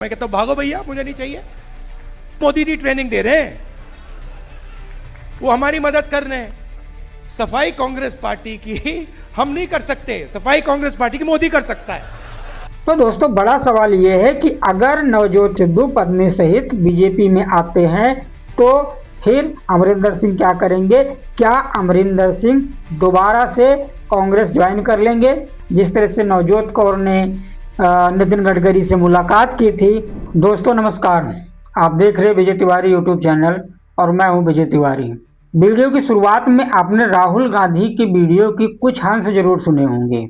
मैं कहता हूं भागो भैया, मुझे नहीं चाहिए। मोदी जी ट्रेनिंग दे रहे हैं, वो हमारी मदद कर रहे हैं। सफाई कांग्रेस पार्टी की हम नहीं कर सकते, सफाई कांग्रेस पार्टी की मोदी कर सकता है। तो दोस्तों बड़ा सवाल ये है कि अगर नवजोत सिद्धू पत्नी सहित बीजेपी में आते हैं तो फिर अमरिंदर सिंह क्या करेंगे? क्या अमरिंदर सिंह दोबारा से कांग्रेस ज्वाइन कर लेंगे? जिस तरह से नवजोत कौर ने नितिन गडकरी से मुलाकात की थी। दोस्तों नमस्कार, आप देख रहे विजय तिवारी यूट्यूब चैनल और मैं हूं विजय तिवारी। वीडियो की शुरुआत में आपने राहुल गांधी की वीडियो की कुछ अंश जरूर सुने होंगे,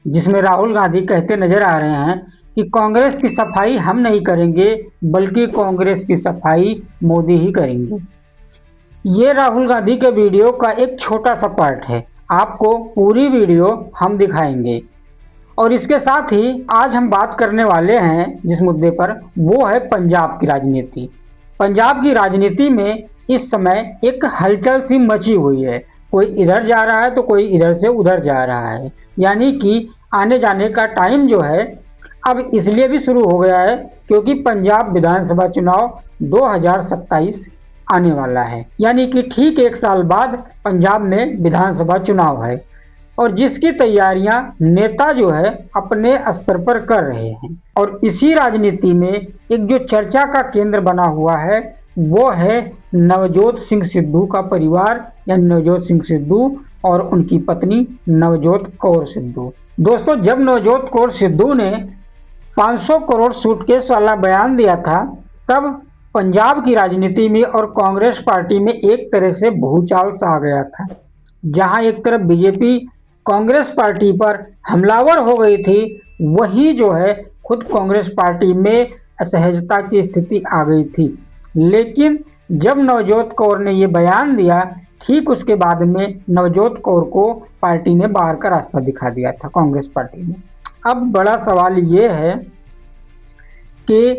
जिसमें राहुल गांधी कहते नजर आ रहे हैं कि कांग्रेस की सफाई हम नहीं करेंगे, बल्कि कांग्रेस की सफाई मोदी ही करेंगे। ये राहुल गांधी के वीडियो का एक छोटा सा पार्ट है, आपको पूरी वीडियो हम दिखाएंगे। और इसके साथ ही आज हम बात करने वाले हैं जिस मुद्दे पर, वो है पंजाब की राजनीति। पंजाब की राजनीति में इस समय एक हलचल सी मची हुई है, कोई इधर जा रहा है तो कोई इधर से उधर जा रहा है। यानी कि आने जाने का टाइम जो है अब इसलिए भी शुरू हो गया है क्योंकि पंजाब विधानसभा चुनाव 2027 आने वाला है। यानी कि ठीक एक साल बाद पंजाब में विधानसभा चुनाव है और जिसकी तैयारियां नेता जो है अपने स्तर पर कर रहे हैं। और इसी राजनीति में एक जो चर्चा का केंद्र बना हुआ है वो है नवजोत सिंह सिद्धू का परिवार, या नवजोत सिंह सिद्धू और उनकी पत्नी नवजोत कौर सिद्धू। दोस्तों जब नवजोत कौर सिद्धू ने 500 करोड़ सूटकेस वाला बयान दिया था, तब पंजाब की राजनीति में और कांग्रेस पार्टी में एक तरह से भूचाल सा आ गया था। जहां एक तरफ बीजेपी कांग्रेस पार्टी पर हमलावर हो गई थी, वही जो है खुद कांग्रेस पार्टी में असहजता की स्थिति आ गई थी। लेकिन जब नवजोत कौर ने ये बयान दिया, ठीक उसके बाद में नवजोत कौर को पार्टी ने बाहर का रास्ता दिखा दिया था, कांग्रेस पार्टी ने। अब बड़ा सवाल ये है कि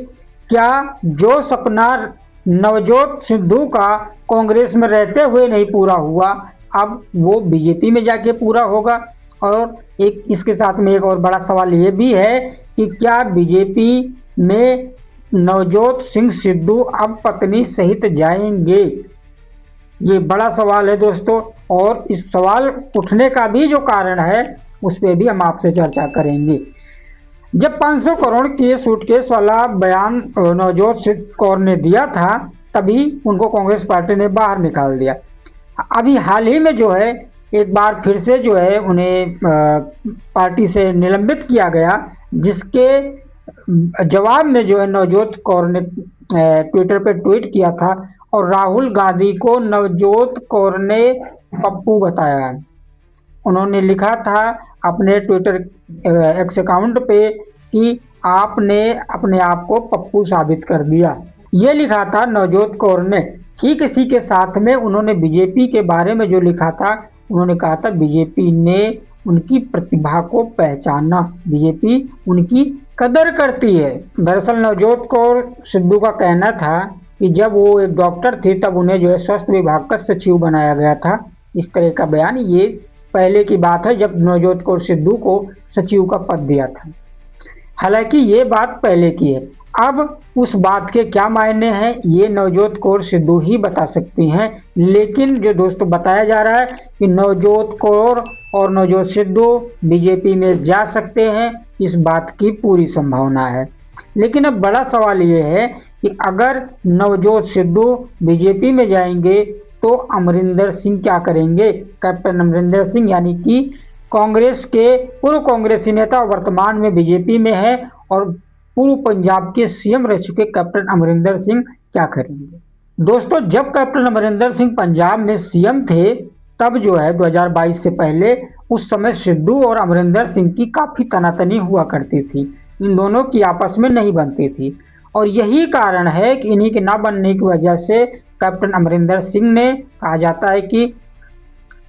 क्या जो सपना नवजोत सिद्धू का कांग्रेस में रहते हुए नहीं पूरा हुआ, अब वो बीजेपी में जाके पूरा होगा? और एक इसके साथ में एक और बड़ा सवाल ये भी है कि क्या बीजेपी में नवजोत सिंह सिद्धू अब पत्नी सहित जाएंगे? ये बड़ा सवाल है दोस्तों, और इस सवाल उठने का भी जो कारण है उस पर भी हम आपसे चर्चा करेंगे। जब 500 करोड़ के सूटकेस वाला बयान नवजोत सिंह कौर ने दिया था, तभी उनको कांग्रेस पार्टी ने बाहर निकाल दिया। अभी हाल ही में जो है एक बार फिर से जो है उन्हें पार्टी से निलंबित किया गया, जिसके जवाब में जो है नवजोत कौर ने ट्विटर पे ट्वीट किया था और राहुल गांधी को नवजोत कौर ने पप्पू बताया। उन्होंने लिखा था अपने ट्विटर एक्स अकाउंट पे कि आपने अपने आप को पप्पू साबित कर दिया, ये लिखा था नवजोत कौर ने। ठीक इसी के साथ में उन्होंने बीजेपी के बारे में जो लिखा था, उन्होंने कहा था बीजेपी ने उनकी प्रतिभा को पहचाना, बीजेपी उनकी कदर करती है। दरअसल नवजोत कौर सिद्धू का कहना था कि जब वो एक डॉक्टर थे तब उन्हें जो है स्वास्थ्य विभाग का सचिव बनाया गया था। इस तरह का बयान, ये पहले की बात है जब नवजोत कौर सिद्धू को सचिव का पद दिया था। हालांकि ये बात पहले की है, अब उस बात के क्या मायने हैं ये नवजोत कौर सिद्धू ही बता सकती हैं। लेकिन जो दोस्तों बताया जा रहा है कि नवजोत कौर और नवजोत सिद्धू बीजेपी में जा सकते हैं, इस बात की पूरी संभावना है। लेकिन अब बड़ा सवाल ये है कि अगर नवजोत सिद्धू बीजेपी में जाएंगे तो अमरिंदर सिंह क्या करेंगे? कैप्टन अमरिंदर सिंह, यानी कि कांग्रेस के पूर्व कांग्रेसी नेता, वर्तमान में बीजेपी में है और पूर्व पंजाब के सीएम रह चुके कैप्टन अमरिंदर सिंह क्या करेंगे? दोस्तों जब कैप्टन अमरिंदर सिंह पंजाब में सीएम थे, तब जो है 2022 से पहले, उस समय सिद्धू और अमरिंदर सिंह की काफ़ी तनातनी हुआ करती थी। इन दोनों की आपस में नहीं बनती थी और यही कारण है कि इन्हीं के ना बनने की वजह से कैप्टन अमरिंदर सिंह ने, कहा जाता है कि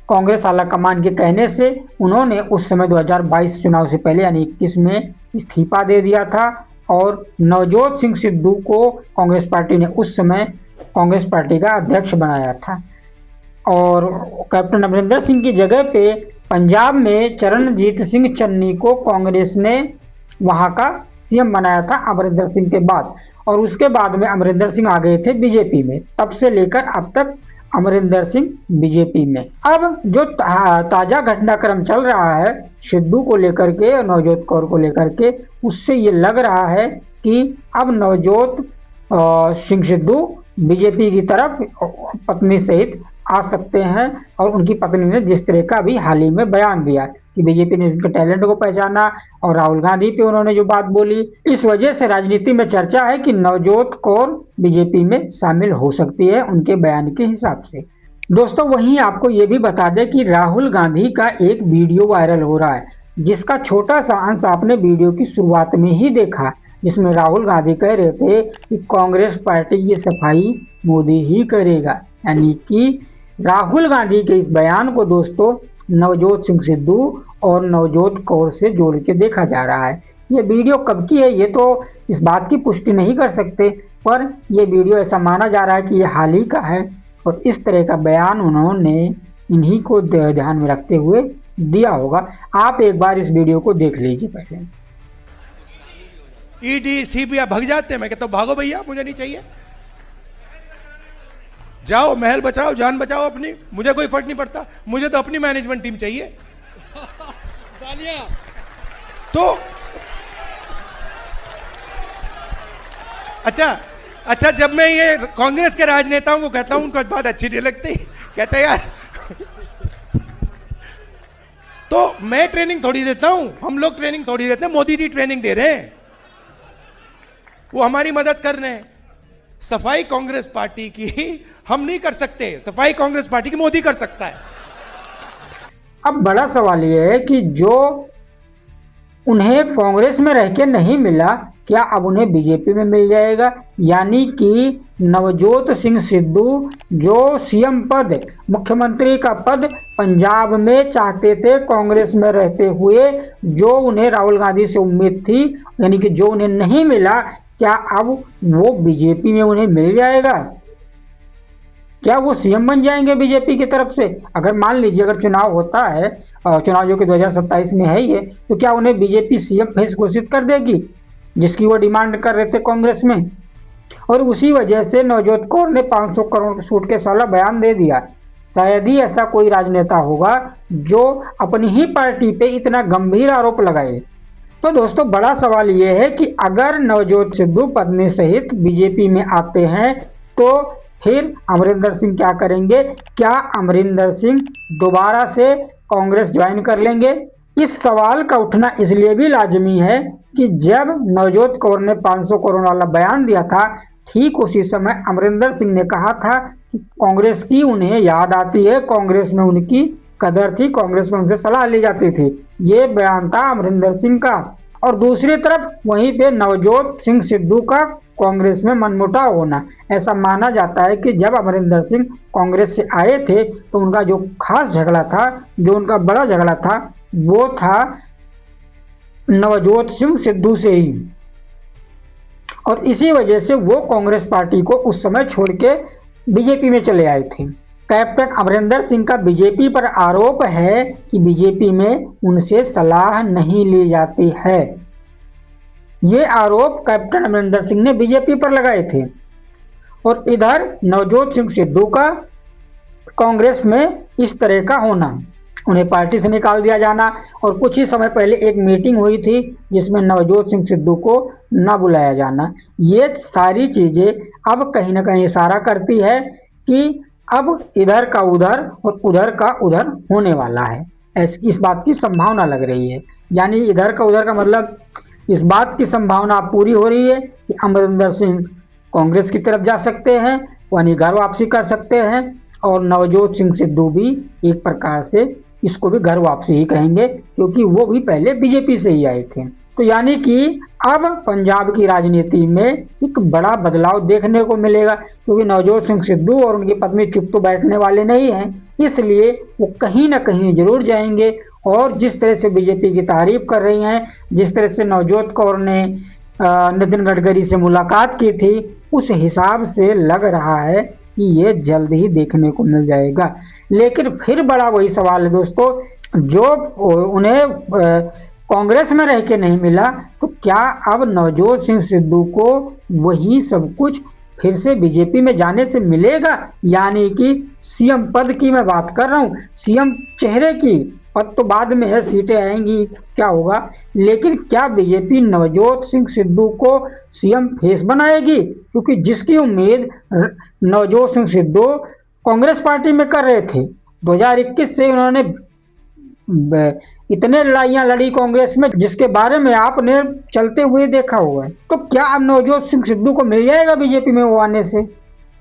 कांग्रेस आला कमान के कहने से उन्होंने उस समय 2022 चुनाव से पहले यानी 21 में इस्तीफा दे दिया था और नवजोत सिंह सिद्धू को कांग्रेस पार्टी ने उस समय कांग्रेस पार्टी का अध्यक्ष बनाया था। और कैप्टन अमरिंदर सिंह की जगह पे पंजाब में चरणजीत सिंह चन्नी को कांग्रेस ने वहां का सीएम बनाया था अमरिंदर सिंह के बाद, और उसके बाद में अमरिंदर सिंह आ गए थे बीजेपी में। तब से लेकर अब तक अमरिंदर सिंह बीजेपी में। अब जो ताजा घटनाक्रम चल रहा है सिद्धू को लेकर के और नवजोत कौर को लेकर के, उससे ये लग रहा है कि अब नवजोत सिंह सिद्धू बीजेपी की तरफ पत्नी सहित आ सकते हैं। और उनकी पत्नी ने जिस तरह का भी हाल ही में बयान दिया कि बीजेपी ने उनके टैलेंट को पहचाना, और राहुल गांधी पे उन्होंने जो बात बोली, इस वजह से राजनीति में चर्चा है कि नवजोत कौर बीजेपी में शामिल हो सकती है उनके बयान के हिसाब से। दोस्तों वहीं आपको ये भी बता दें कि राहुल गांधी का एक वीडियो वायरल हो रहा है, जिसका छोटा सा अंश आपने वीडियो की शुरुआत में ही देखा, जिसमें राहुल गांधी कह रहे थे कि कांग्रेस पार्टी की सफाई मोदी ही करेगा। यानी कि राहुल गांधी के इस बयान को दोस्तों नवजोत सिंह सिद्धू और नवजोत कौर से जोड़ के देखा जा रहा है। ये वीडियो कब की है ये तो इस बात की पुष्टि नहीं कर सकते, पर यह वीडियो ऐसा माना जा रहा है कि ये हाल ही का है, और इस तरह का बयान उन्होंने इन्हीं को ध्यान में रखते हुए दिया होगा। आप एक बार इस वीडियो को देख लीजिए पहले। ईडी सीबीआई भाग जाते हैं, मैं कहता हूं भागो भैया, मुझे नहीं चाहिए, जाओ महल बचाओ, जान बचाओ अपनी, मुझे कोई फर्क नहीं पड़ता, मुझे तो अपनी मैनेजमेंट टीम चाहिए। तो अच्छा जब मैं ये कांग्रेस के राजनेताओं को कहता हूं उनको बात अच्छी नहीं लगती, कहते यार तो मैं ट्रेनिंग थोड़ी देता हूं, हम लोग ट्रेनिंग थोड़ी देते हैं, मोदी जी ट्रेनिंग दे रहे हैं, वो हमारी मदद कर रहे हैं। सफाई कांग्रेस पार्टी की हम नहीं कर सकते, सफाई कांग्रेस पार्टी की मोदी कर सकता है। अब बड़ा सवाल यह है कि जो उन्हें कांग्रेस में रह के नहीं मिला, क्या अब उन्हें बीजेपी में मिल जाएगा? यानी कि नवजोत सिंह सिद्धू जो सीएम पद, मुख्यमंत्री का पद पंजाब में चाहते थे कांग्रेस में रहते हुए, जो उन्हें राहुल गांधी से उम्मीद थी, यानी कि जो उन्हें नहीं मिला, क्या अब वो बीजेपी में उन्हें मिल जाएगा? क्या वो सीएम बन जाएंगे बीजेपी की तरफ से? अगर मान लीजिए अगर चुनाव होता है, चुनाव जो कि 2027 में है ये, तो क्या उन्हें बीजेपी सीएम फेस घोषित कर देगी, जिसकी वो डिमांड कर रहे थे कांग्रेस में? और उसी वजह से नवजोत कौर ने 500 करोड़ सूटकेस वाला बयान दे दिया। शायद ही ऐसा कोई राजनेता होगा जो अपनी ही पार्टी पे इतना गंभीर आरोप लगाए। तो दोस्तों बड़ा सवाल ये है कि अगर नवजोत सिद्धू पत्नी सहित बीजेपी में आते हैं तो फिर अमरिंदर सिंह क्या करेंगे? क्या अमरिंदर सिंह दोबारा से कांग्रेस ज्वाइन कर लेंगे? इस सवाल का उठना इसलिए भी लाजमी है कि जब नवजोत कौर ने 500 करोड़ वाला बयान दिया था, ठीक उसी समय अमरिंदर सिंह ने कहा था कि कांग्रेस की उन्हें याद आती है, कांग्रेस में उनकी कदर थी, कांग्रेस में उनसे सलाह ली जाती थी। ये बयान था अमरिंदर सिंह का। और दूसरी तरफ वहीं पे नवजोत सिंह सिद्धू का कांग्रेस में मनमुटाव होना। ऐसा माना जाता है कि जब अमरिंदर सिंह कांग्रेस से आए थे तो उनका जो खास झगड़ा था, जो उनका बड़ा झगड़ा था, वो था नवजोत सिंह सिद्धू से ही, और इसी वजह से वो कांग्रेस पार्टी को उस समय छोड़ के बीजेपी में चले आए थे। कैप्टन अमरिंदर सिंह का बीजेपी पर आरोप है कि बीजेपी में उनसे सलाह नहीं ली जाती है। ये आरोप कैप्टन अमरिंदर सिंह ने बीजेपी पर लगाए थे। और इधर नवजोत सिंह सिद्धू का कांग्रेस में इस तरह का होना, उन्हें पार्टी से निकाल दिया जाना, और कुछ ही समय पहले एक मीटिंग हुई थी जिसमें नवजोत सिंह सिद्धू को न बुलाया जाना। ये सारी चीज़ें अब कहीं ना कहीं इशारा करती है कि अब इधर का उधर और उधर का उधर होने वाला है, इस बात की संभावना लग रही है। यानी इधर का उधर का मतलब इस बात की संभावना पूरी हो रही है कि अमरिंदर सिंह कांग्रेस की तरफ जा सकते हैं, यानी घर वापसी कर सकते हैं, और नवजोत सिंह सिद्धू भी एक प्रकार से इसको भी घर वापसी ही कहेंगे, क्योंकि वो भी पहले बीजेपी से ही आए थे। तो यानी कि अब पंजाब की राजनीति में एक बड़ा बदलाव देखने को मिलेगा, क्योंकि नवजोत सिंह सिद्धू और उनकी पत्नी चुप तो बैठने वाले नहीं हैं, इसलिए वो कहीं ना कहीं जरूर जाएंगे। और जिस तरह से बीजेपी की तारीफ कर रही हैं, जिस तरह से नवजोत कौर ने नितिन गडकरी से मुलाकात की थी, उस हिसाब से लग रहा है कि ये जल्द ही देखने को मिल जाएगा। लेकिन फिर बड़ा वही सवाल है दोस्तों, जो उन्हें कांग्रेस में रह के नहीं मिला, तो क्या अब नवजोत सिंह सिद्धू को वही सब कुछ फिर से बीजेपी में जाने से मिलेगा? यानी कि सीएम पद की मैं बात कर रहा हूँ, सीएम चेहरे की। पद तो बाद में है, सीटें आएंगी क्या होगा, लेकिन क्या बीजेपी नवजोत सिंह सिद्धू को सीएम फेस बनाएगी? क्योंकि जिसकी उम्मीद नवजोत सिंह सिद्धू कांग्रेस पार्टी में कर रहे थे, 2021 से उन्होंने इतने लड़ाइयां लड़ी कांग्रेस में, जिसके बारे में आपने चलते हुए देखा हुआ है। तो क्या अब नवजोत सिंह सिद्धू को मिल जाएगा बीजेपी में वो आने से,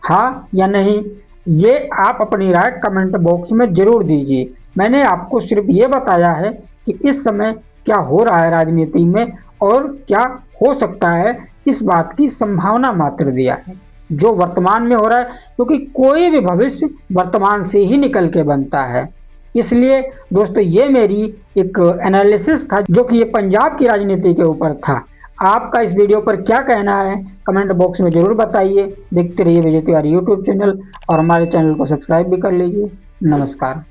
हाँ या नहीं? ये आप अपनी राय कमेंट बॉक्स में जरूर दीजिए। मैंने आपको सिर्फ ये बताया है कि इस समय क्या हो रहा है राजनीति में और क्या हो सकता है, इस बात की संभावना मात्र दिया है जो वर्तमान में हो रहा है, क्योंकि कोई भी भविष्य वर्तमान से ही निकल के बनता है। इसलिए दोस्तों, ये मेरी एक एनालिसिस था जो कि ये पंजाब की राजनीति के ऊपर था। आपका इस वीडियो पर क्या कहना है कमेंट बॉक्स में जरूर बताइए। देखते रहिए विजय तिवारी यूट्यूब चैनल और हमारे चैनल को सब्सक्राइब भी कर लीजिए। नमस्कार।